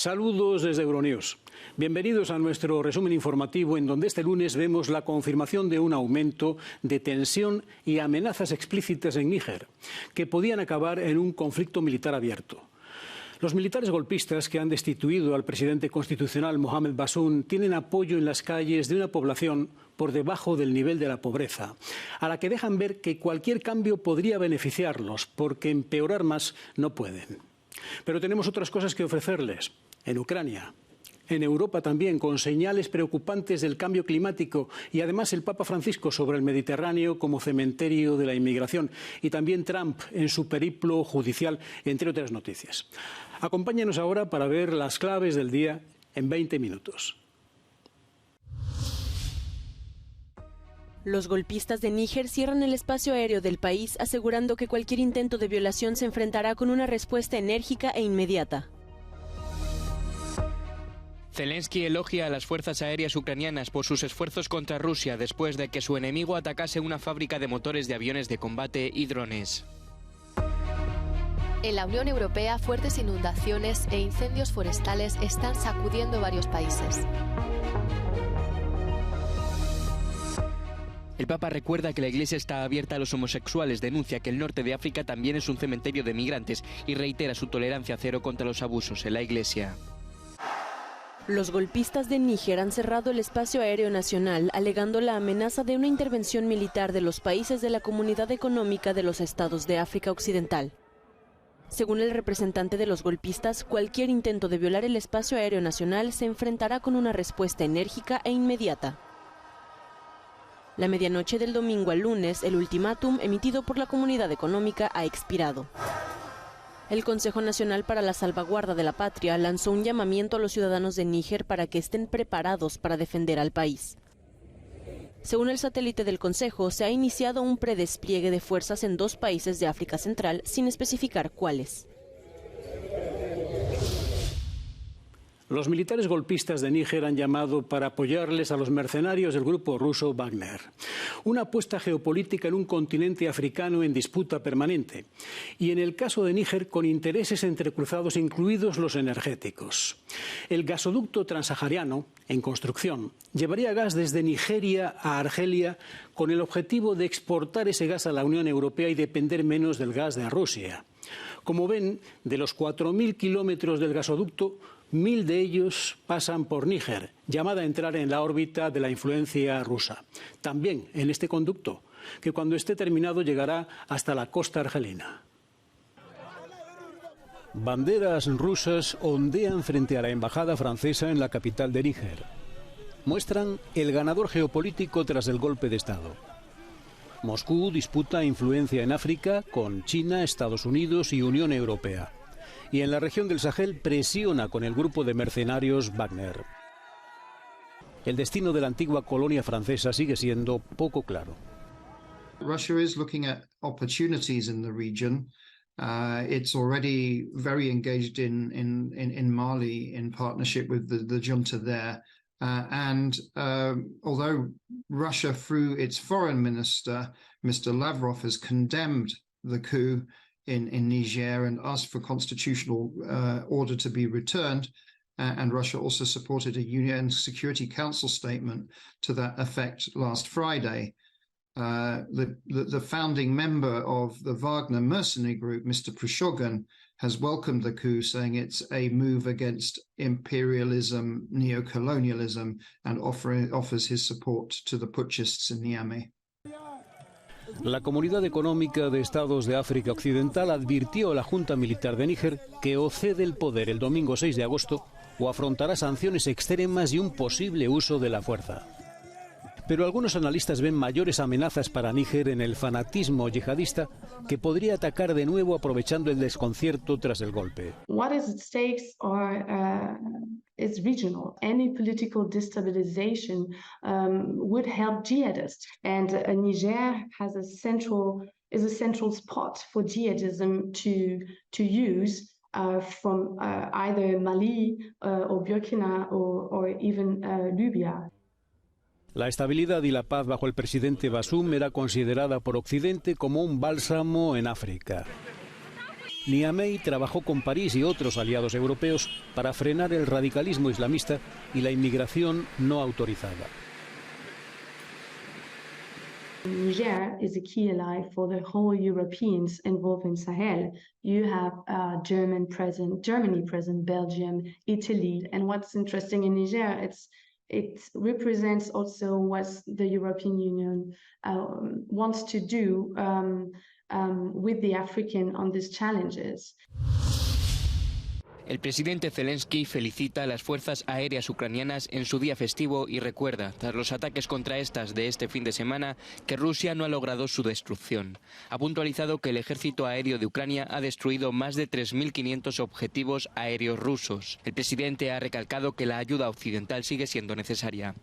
Saludos desde Euronews. Bienvenidos a nuestro resumen informativo en donde este lunes vemos la confirmación de un aumento de tensión y amenazas explícitas en Níger, que podían acabar en un conflicto militar abierto. Los militares golpistas que han destituido al presidente constitucional Mohamed Bazoum tienen apoyo en las calles de una población por debajo del nivel de la pobreza, a la que dejan ver que cualquier cambio podría beneficiarlos, porque empeorar más no pueden. Pero tenemos otras cosas que ofrecerles. En Ucrania, en Europa también, con señales preocupantes del cambio climático y además el Papa Francisco sobre el Mediterráneo como cementerio de la inmigración y también Trump en su periplo judicial, entre otras noticias. Acompáñanos ahora para ver las claves del día en 20 minutos. Los golpistas de Níger cierran el espacio aéreo del país, asegurando que cualquier intento de violación se enfrentará con una respuesta enérgica e inmediata. Zelensky elogia a las fuerzas aéreas ucranianas por sus esfuerzos contra Rusia después de que su enemigo atacase una fábrica de motores de aviones de combate y drones. En la Unión Europea, fuertes inundaciones e incendios forestales están sacudiendo varios países. El Papa recuerda que la Iglesia está abierta a los homosexuales, denuncia que el norte de África también es un cementerio de migrantes y reitera su tolerancia cero contra los abusos en la Iglesia. Los golpistas de Níger han cerrado el espacio aéreo nacional, alegando la amenaza de una intervención militar de los países de la Comunidad Económica de los Estados de África Occidental. Según el representante de los golpistas, cualquier intento de violar el espacio aéreo nacional se enfrentará con una respuesta enérgica e inmediata. La medianoche del domingo al lunes, el ultimátum emitido por la Comunidad Económica ha expirado. El Consejo Nacional para la Salvaguarda de la Patria lanzó un llamamiento a los ciudadanos de Níger para que estén preparados para defender al país. Según el satélite del Consejo, se ha iniciado un predespliegue de fuerzas en 2 países de África Central, sin especificar cuáles. Los militares golpistas de Níger han llamado para apoyarles a los mercenarios del grupo ruso Wagner. Una apuesta geopolítica en un continente africano en disputa permanente. Y en el caso de Níger, con intereses entrecruzados, incluidos los energéticos. El gasoducto transsahariano, en construcción, llevaría gas desde Nigeria a Argelia con el objetivo de exportar ese gas a la Unión Europea y depender menos del gas de Rusia. Como ven, de los 4.000 kilómetros del gasoducto, 1.000 de ellos pasan por Níger, llamada a entrar en la órbita de la influencia rusa. También en este conducto, que cuando esté terminado llegará hasta la costa argelina. Banderas rusas ondean frente a la embajada francesa en la capital de Níger. Muestran el ganador geopolítico tras el golpe de Estado. Moscú disputa influencia en África con China, Estados Unidos y Unión Europea. Y en la región del Sahel presiona con el grupo de mercenarios Wagner. El destino de la antigua colonia francesa sigue siendo poco claro. Russia is looking at opportunities in the region. It's already very engaged in Mali in partnership with the junta there. Although Russia, through its foreign minister, Mr. Lavrov, has condemned the coup in Niger and asked for constitutional order to be returned, and Russia also supported a UN Security Council statement to that effect last Friday. The founding member of the Wagner mercenary group, Mr. Prigozhin, has welcomed the coup, saying it's a move against imperialism, neocolonialism, and offers his support to the putschists in Niamey. La Comunidad Económica de Estados de África Occidental advirtió a la Junta Militar de Níger que o cede el poder el domingo 6 de agosto o afrontará sanciones extremas y un posible uso de la fuerza. Pero algunos analistas ven mayores amenazas para Níger en el fanatismo yihadista, que podría atacar de nuevo aprovechando el desconcierto tras el golpe. What is at stake is regional. Any political destabilization would help jihadists, and Niger has a central spot for jihadism to use from either Mali or Burkina or even Libya. La estabilidad y la paz bajo el presidente Bazoum era considerada por Occidente como un bálsamo en África. Niamey trabajó con París y otros aliados europeos para frenar el radicalismo islamista y la inmigración no autorizada. Niger is a key ally for the whole Europeans involved in Sahel. You have Germany present, Belgium, Italy, and what's interesting in Niger, it represents also what the European Union wants to do with the African on these challenges. El presidente Zelensky felicita a las fuerzas aéreas ucranianas en su día festivo y recuerda, tras los ataques contra estas de este fin de semana, que Rusia no ha logrado su destrucción. Ha puntualizado que el ejército aéreo de Ucrania ha destruido más de 3.500 objetivos aéreos rusos. El presidente ha recalcado que la ayuda occidental sigue siendo necesaria.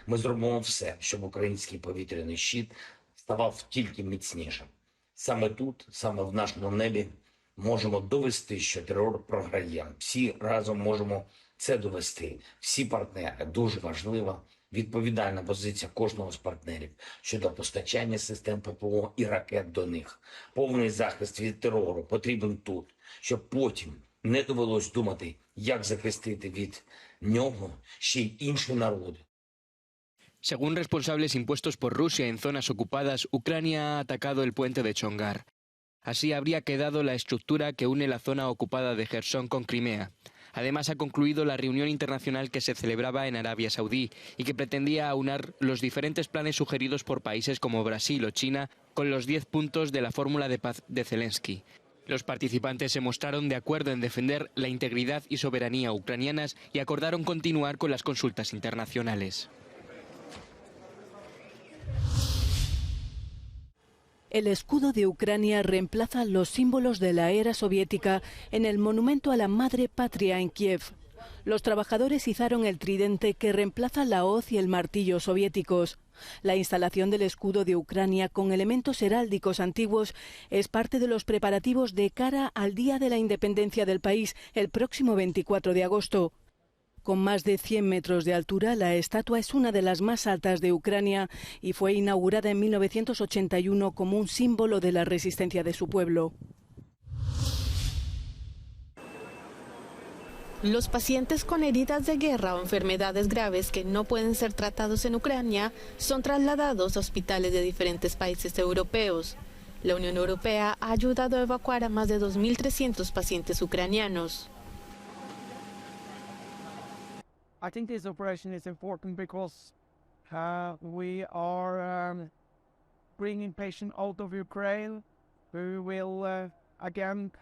Ми зробимо все, щоб український повітряний щит ставав тільки міцнішим. Саме тут, саме в нашому небі, можемо довести, що терор програє. Всі разом можемо це довести. Всі партнери. Дуже важлива відповідальна позиція кожного з партнерів щодо постачання систем ППО і ракет до них. Повний захист від терору потрібен тут, щоб потім не довелось думати, як захистити від нього ще й інші народи. Según responsables impuestos por Rusia en zonas ocupadas, Ucrania ha atacado el puente de Chongar. Así habría quedado la estructura que une la zona ocupada de Jersón con Crimea. Además, ha concluido la reunión internacional que se celebraba en Arabia Saudí y que pretendía aunar los diferentes planes sugeridos por países como Brasil o China con los 10 puntos de la fórmula de paz de Zelensky. Los participantes se mostraron de acuerdo en defender la integridad y soberanía ucranianas y acordaron continuar con las consultas internacionales. El escudo de Ucrania reemplaza los símbolos de la era soviética en el monumento a la madre patria en Kiev. Los trabajadores izaron el tridente que reemplaza la hoz y el martillo soviéticos. La instalación del escudo de Ucrania con elementos heráldicos antiguos es parte de los preparativos de cara al Día de la Independencia del país, el próximo 24 de agosto. Con más de 100 metros de altura, la estatua es una de las más altas de Ucrania y fue inaugurada en 1981 como un símbolo de la resistencia de su pueblo. Los pacientes con heridas de guerra o enfermedades graves que no pueden ser tratados en Ucrania son trasladados a hospitales de diferentes países europeos. La Unión Europea ha ayudado a evacuar a más de 2.300 pacientes ucranianos. I think this operation is important because we are bringing patients out of Ukraine. We will again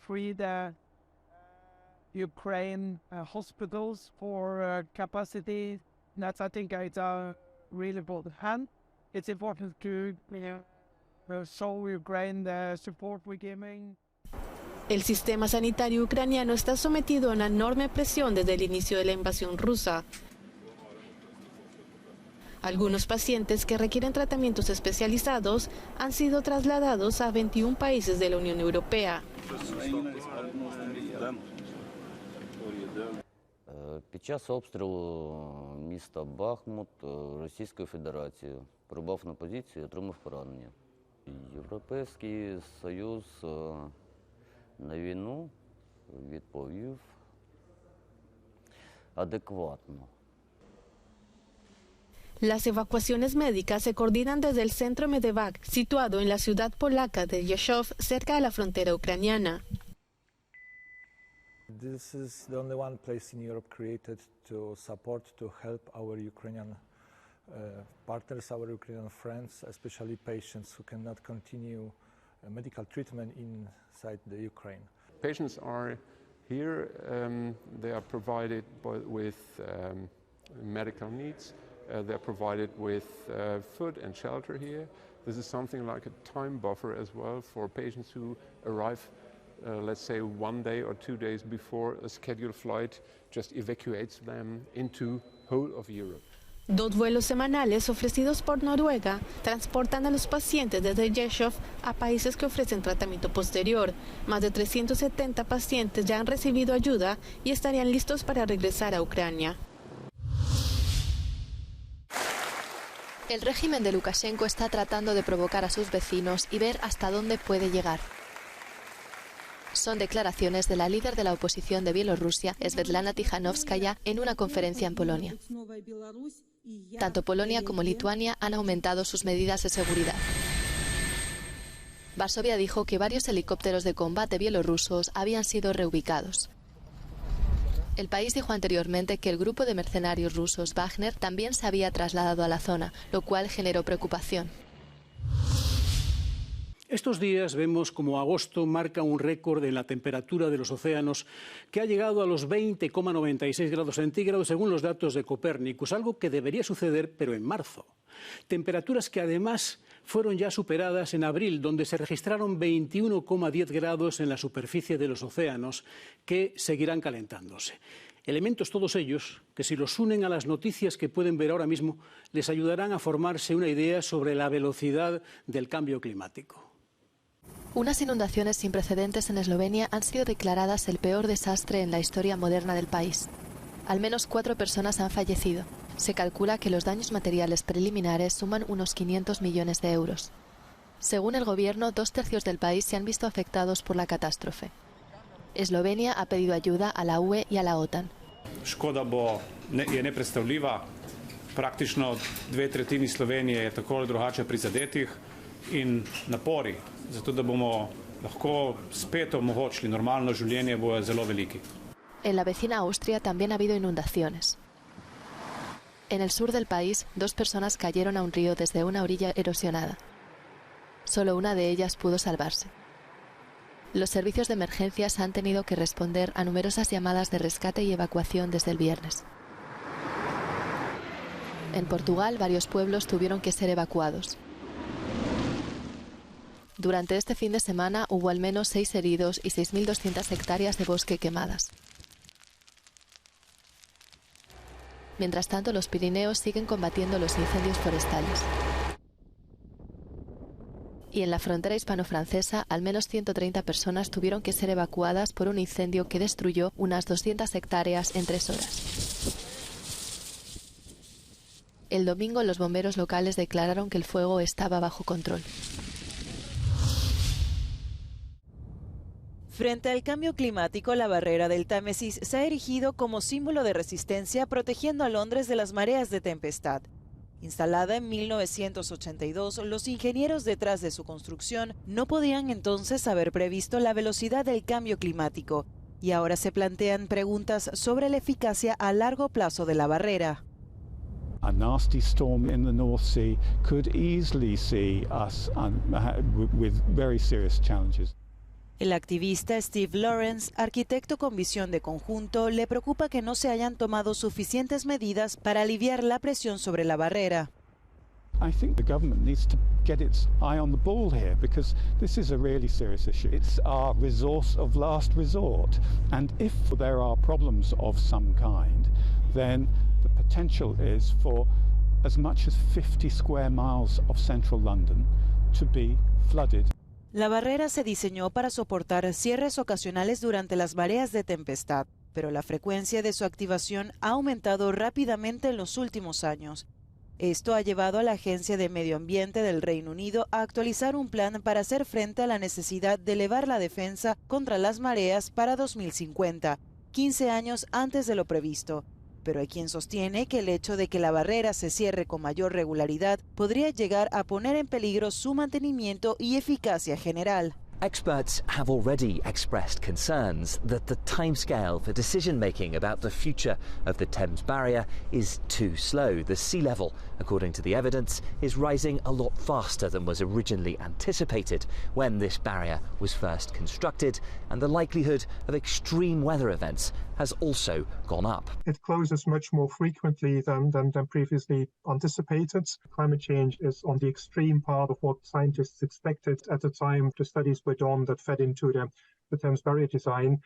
free the Ukraine hospitals for capacity. That's, I think, it's a really important hand. It's important to show Ukraine the support we're giving. El sistema sanitario ucraniano está sometido a una enorme presión desde el inicio de la invasión rusa. Algunos pacientes que requieren tratamientos especializados han sido trasladados a 21 países de la Unión Europea. Під час обстрілу міста Бахмут Російською Федерацією прибув на позицію і отримав поранення. Європейський Союз на війну відповів adekvatno. Las evacuaciones médicas se coordinan desde el centro Medevac, situado en la ciudad polaca de Rzeszów, cerca de la frontera ucraniana. This is the only one place in Europe created to support, to help our Ukrainian partners, our Ukrainian friends, especially patients who cannot continue medical treatment inside the Ukraine. Patients are here, they are provided with medical needs, they are provided with food and shelter here. This is something like a time buffer as well for patients who arrive, let's say 1 day or 2 days before a scheduled flight, just evacuates them into whole of Europe. 2 vuelos semanales ofrecidos por Noruega transportan a los pacientes desde Rzeszów a países que ofrecen tratamiento posterior. Más de 370 pacientes ya han recibido ayuda y estarían listos para regresar a Ucrania. El régimen de Lukashenko está tratando de provocar a sus vecinos y ver hasta dónde puede llegar. Son declaraciones de la líder de la oposición de Bielorrusia, Svetlana Tikhanovskaya, en una conferencia en Polonia. Tanto Polonia como Lituania han aumentado sus medidas de seguridad. Varsovia dijo que varios helicópteros de combate bielorrusos habían sido reubicados. El país dijo anteriormente que el grupo de mercenarios rusos Wagner también se había trasladado a la zona, lo cual generó preocupación. Estos días vemos como agosto marca un récord en la temperatura de los océanos que ha llegado a los 20,96 grados centígrados según los datos de Copernicus, algo que debería suceder pero en marzo. Temperaturas que además fueron ya superadas en abril, donde se registraron 21,10 grados en la superficie de los océanos, que seguirán calentándose. Elementos todos ellos que, si los unen a las noticias que pueden ver ahora mismo, les ayudarán a formarse una idea sobre la velocidad del cambio climático. Unas inundaciones sin precedentes en Eslovenia han sido declaradas el peor desastre en la historia moderna del país. Al menos 4 personas han fallecido. Se calcula que los daños materiales preliminares suman unos 500 millones de euros. Según el gobierno, 2/3 del país se han visto afectados por la catástrofe. Eslovenia ha pedido ayuda a la UE y a la OTAN. Škoda je nepredstavljiva. Praktično 2/3 Slovenije je tako ali drugače prizadetih in napori, zato da bomo lahko spet omogočili normalno življenje, bojo zelo veliki. En la vecina Austria también ha habido inundaciones. En el sur del país, 2 personas cayeron a un río desde una orilla erosionada. Solo una de ellas pudo salvarse. Los servicios de emergencias han tenido que responder a numerosas llamadas de rescate y evacuación desde el viernes. En Portugal, varios pueblos tuvieron que ser evacuados. Durante este fin de semana hubo al menos 6 heridos y 6.200 hectáreas de bosque quemadas. Mientras tanto, los Pirineos siguen combatiendo los incendios forestales. Y en la frontera hispano-francesa, al menos 130 personas tuvieron que ser evacuadas por un incendio que destruyó unas 200 hectáreas en 3 horas. El domingo, los bomberos locales declararon que el fuego estaba bajo control. Frente al cambio climático, la barrera del Támesis se ha erigido como símbolo de resistencia, protegiendo a Londres de las mareas de tempestad. Instalada en 1982, los ingenieros detrás de su construcción no podían entonces haber previsto la velocidad del cambio climático, y ahora se plantean preguntas sobre la eficacia a largo plazo de la barrera. A nasty storm in the North Sea could easily see us with very serious challenges. El activista Steve Lawrence, arquitecto con visión de conjunto, le preocupa que no se hayan tomado suficientes medidas para aliviar la presión sobre la barrera. I think the government needs to get its eye on the ball here because this is a really serious issue. It's our resource of last resort, and if there are problems of some kind, then the potential is for as much as 50 square miles of central London to be flooded. La barrera se diseñó para soportar cierres ocasionales durante las mareas de tempestad, pero la frecuencia de su activación ha aumentado rápidamente en los últimos años. Esto ha llevado a la Agencia de Medio Ambiente del Reino Unido a actualizar un plan para hacer frente a la necesidad de elevar la defensa contra las mareas para 2050, 15 años antes de lo previsto. Pero hay quien sostiene que el hecho de que la barrera se cierre con mayor regularidad podría llegar a poner en peligro su mantenimiento y eficacia general. Experts have already expressed concerns that the timescale for decision-making about the future of the Thames Barrier is too slow. The sea level, according to the evidence, is rising a lot faster than was originally anticipated when this barrier was first constructed, and the likelihood of extreme weather events has also gone up. It closes much more frequently than previously anticipated. Climate change is on the extreme part of what scientists expected at the time the studies were done that fed into the Thames Barrier design.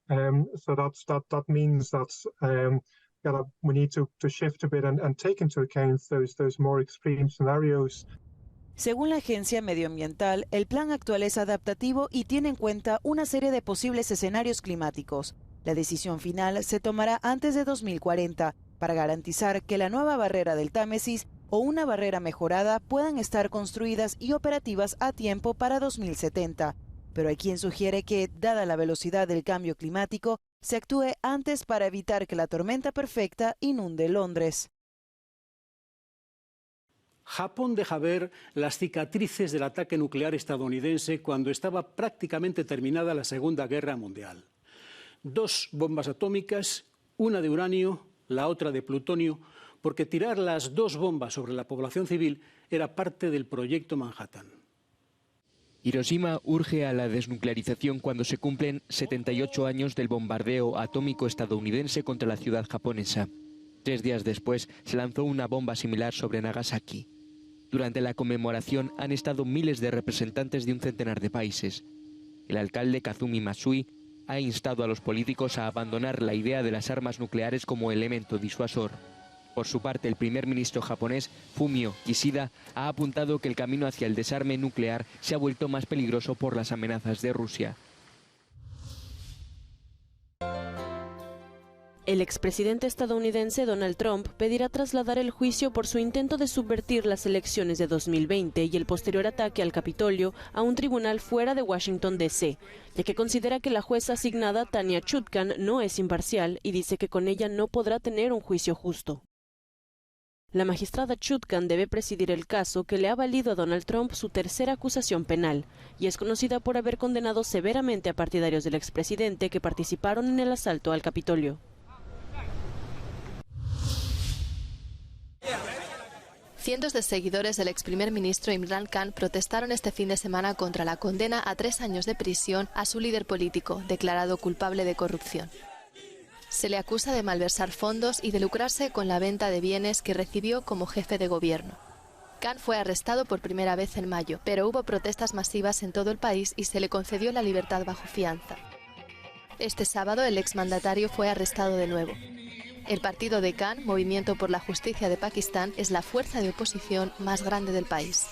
So that means that we need to shift a bit and take into account those more extreme scenarios. Según la agencia medioambiental, el plan actual es adaptativo y tiene en cuenta una serie de posibles escenarios climáticos. La decisión final se tomará antes de 2040 para garantizar que la nueva barrera del Támesis o una barrera mejorada puedan estar construidas y operativas a tiempo para 2070. Pero hay quien sugiere que, dada la velocidad del cambio climático, se actúe antes para evitar que la tormenta perfecta inunde Londres. Japón deja ver las cicatrices del ataque nuclear estadounidense cuando estaba prácticamente terminada la Segunda Guerra Mundial. 2 bombas atómicas, una de uranio, la otra de plutonio, porque tirar las 2 bombas sobre la población civil era parte del proyecto Manhattan. Hiroshima urge a la desnuclearización cuando se cumplen 78 años del bombardeo atómico estadounidense contra la ciudad japonesa. 3 días después se lanzó una bomba similar sobre Nagasaki. Durante la conmemoración han estado miles de representantes de un centenar de países. El alcalde Kazumi Matsui ha instado a los políticos a abandonar la idea de las armas nucleares como elemento disuasor. Por su parte, el primer ministro japonés, Fumio Kishida, ha apuntado que el camino hacia el desarme nuclear se ha vuelto más peligroso por las amenazas de Rusia. El expresidente estadounidense Donald Trump pedirá trasladar el juicio por su intento de subvertir las elecciones de 2020 y el posterior ataque al Capitolio a un tribunal fuera de Washington, D.C., ya que considera que la jueza asignada Tanya Chutkan no es imparcial y dice que con ella no podrá tener un juicio justo. La magistrada Chutkan debe presidir el caso que le ha valido a Donald Trump su tercera acusación penal y es conocida por haber condenado severamente a partidarios del expresidente que participaron en el asalto al Capitolio. Cientos de seguidores del ex primer ministro Imran Khan protestaron este fin de semana contra la condena a 3 años de prisión a su líder político, declarado culpable de corrupción. Se le acusa de malversar fondos y de lucrarse con la venta de bienes que recibió como jefe de gobierno. Khan fue arrestado por primera vez en mayo, pero hubo protestas masivas en todo el país y se le concedió la libertad bajo fianza. Este sábado el exmandatario fue arrestado de nuevo. El partido de Khan, Movimiento por la Justicia de Pakistán, es la fuerza de oposición más grande del país.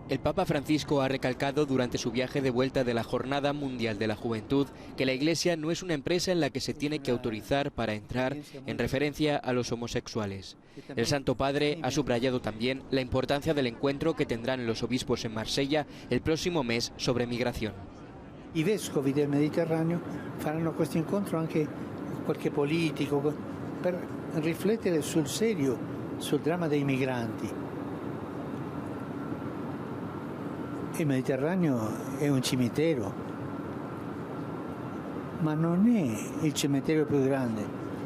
El Papa Francisco ha recalcado durante su viaje de vuelta de la Jornada Mundial de la Juventud que la Iglesia no es una empresa en la que se tiene que autorizar para entrar en referencia a los homosexuales. El Santo Padre ha subrayado también la importancia del encuentro que tendrán los obispos en Marsella el próximo mes sobre migración. I vescovi del Mediterraneo faranno questo incontro anche con qualche politico per riflettere sul dramma dei migranti. Il Mediterraneo è un cimitero, ma non è il cimitero più grande.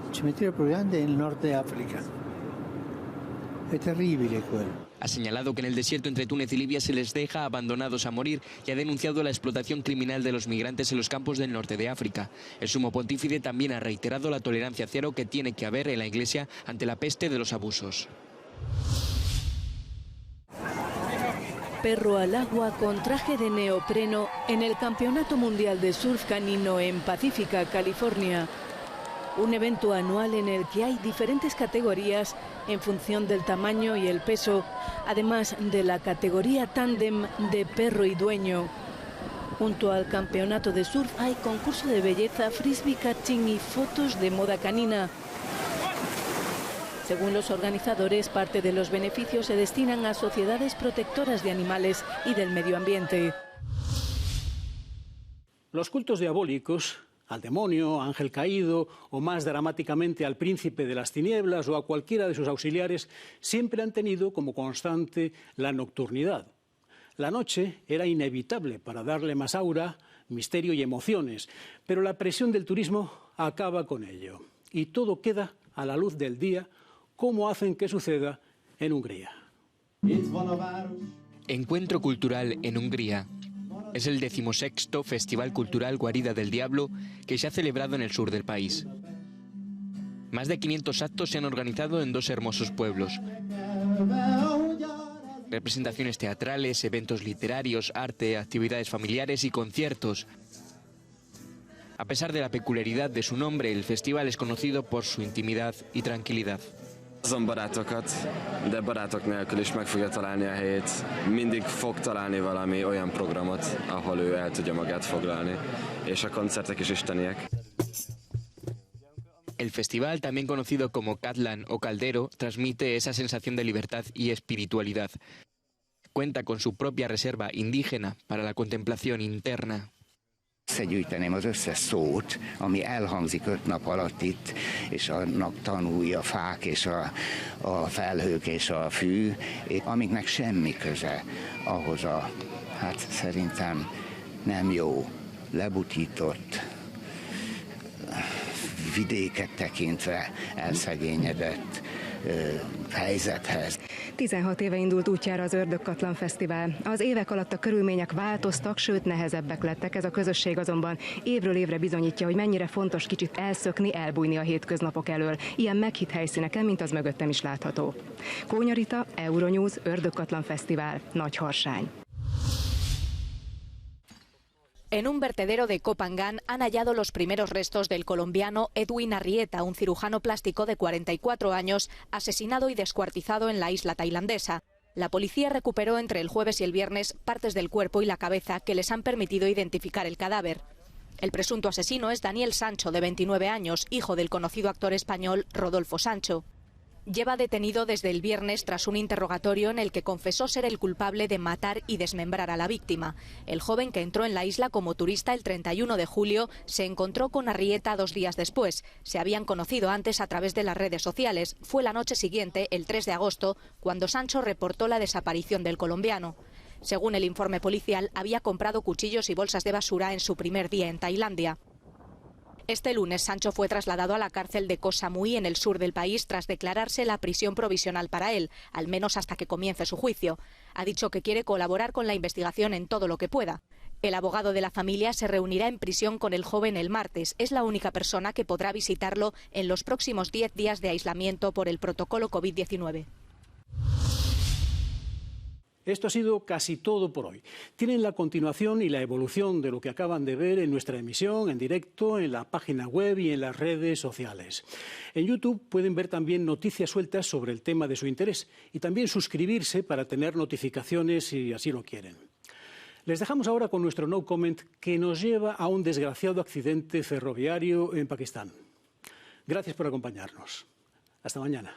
Il cimitero più grande è il Nord Africa. È terribile quello. Ha señalado que en el desierto entre Túnez y Libia se les deja abandonados a morir y ha denunciado la explotación criminal de los migrantes en los campos del norte de África. El sumo pontífice también ha reiterado la tolerancia cero que tiene que haber en la Iglesia ante la peste de los abusos. Perro al agua con traje de neopreno en el Campeonato Mundial de Surf Canino en Pacífica, California. Un evento anual en el que hay diferentes categorías en función del tamaño y el peso, además de la categoría tándem de perro y dueño. Junto al campeonato de surf hay concurso de belleza, frisbee catching y fotos de moda canina. Según los organizadores, parte de los beneficios se destinan a sociedades protectoras de animales y del medio ambiente. Los cultos diabólicos al demonio, ángel caído o más dramáticamente al príncipe de las tinieblas o a cualquiera de sus auxiliares, siempre han tenido como constante la nocturnidad. La noche era inevitable para darle más aura, misterio y emociones, pero la presión del turismo acaba con ello y todo queda a la luz del día, como hacen que suceda en Hungría. Encuentro cultural en Hungría. Es el 16º Festival Cultural Guarida del Diablo que se ha celebrado en el sur del país. Más de 500 actos se han organizado en 2 hermosos pueblos. Representaciones teatrales, eventos literarios, arte, actividades familiares y conciertos. A pesar de la peculiaridad de su nombre, el festival es conocido por su intimidad y tranquilidad. Azon barátokat, de barátok nélkül is meg fogja találni a helyét. Mindig fog találni valami olyan programot, ahol ő el tudja magát foglalni, és a koncertek is isteniek. El festival, también conocido como Katlan o Caldero, transmite esa sensación de libertad y espiritualidad. Cuenta con su propia reserva indígena para la contemplación interna. Összegyűjteném az összes szót, ami elhangzik 5 nap alatt itt, és annak tanulja a fák és a felhők és a fű, amiknek semmi köze ahhoz a, hát szerintem nem jó, lebutított, vidéket tekintve elszegényedett helyzethez. 16 éve indult útjára az Ördögkatlan Fesztivál. Az évek alatt a körülmények változtak, sőt nehezebbek lettek. Ez a közösség azonban évről évre bizonyítja, hogy mennyire fontos kicsit elszökni, elbújni a hétköznapok elől. Ilyen meghitt helyszíneken, mint az mögöttem is látható. Kónya Rita, Euronews, Ördögkatlan Fesztivál, Nagyharsány. En un vertedero de Copangán han hallado los primeros restos del colombiano Edwin Arrieta, un cirujano plástico de 44 años, asesinado y descuartizado en la isla tailandesa. La policía recuperó entre el jueves y el viernes partes del cuerpo y la cabeza que les han permitido identificar el cadáver. El presunto asesino es Daniel Sancho, de 29 años, hijo del conocido actor español Rodolfo Sancho. Lleva detenido desde el viernes tras un interrogatorio en el que confesó ser el culpable de matar y desmembrar a la víctima. El joven, que entró en la isla como turista el 31 de julio, se encontró con Arrieta 2 días después. Se habían conocido antes a través de las redes sociales. Fue la noche siguiente, el 3 de agosto, cuando Sancho reportó la desaparición del colombiano. Según el informe policial, había comprado cuchillos y bolsas de basura en su primer día en Tailandia. Este lunes, Sancho fue trasladado a la cárcel de Koh Samui, en el sur del país, tras declararse la prisión provisional para él, al menos hasta que comience su juicio. Ha dicho que quiere colaborar con la investigación en todo lo que pueda. El abogado de la familia se reunirá en prisión con el joven el martes. Es la única persona que podrá visitarlo en los próximos 10 días de aislamiento por el protocolo COVID-19. Esto ha sido casi todo por hoy. Tienen la continuación y la evolución de lo que acaban de ver en nuestra emisión, en directo, en la página web y en las redes sociales. En YouTube pueden ver también noticias sueltas sobre el tema de su interés y también suscribirse para tener notificaciones si así lo quieren. Les dejamos ahora con nuestro No Comment, que nos lleva a un desgraciado accidente ferroviario en Pakistán. Gracias por acompañarnos. Hasta mañana.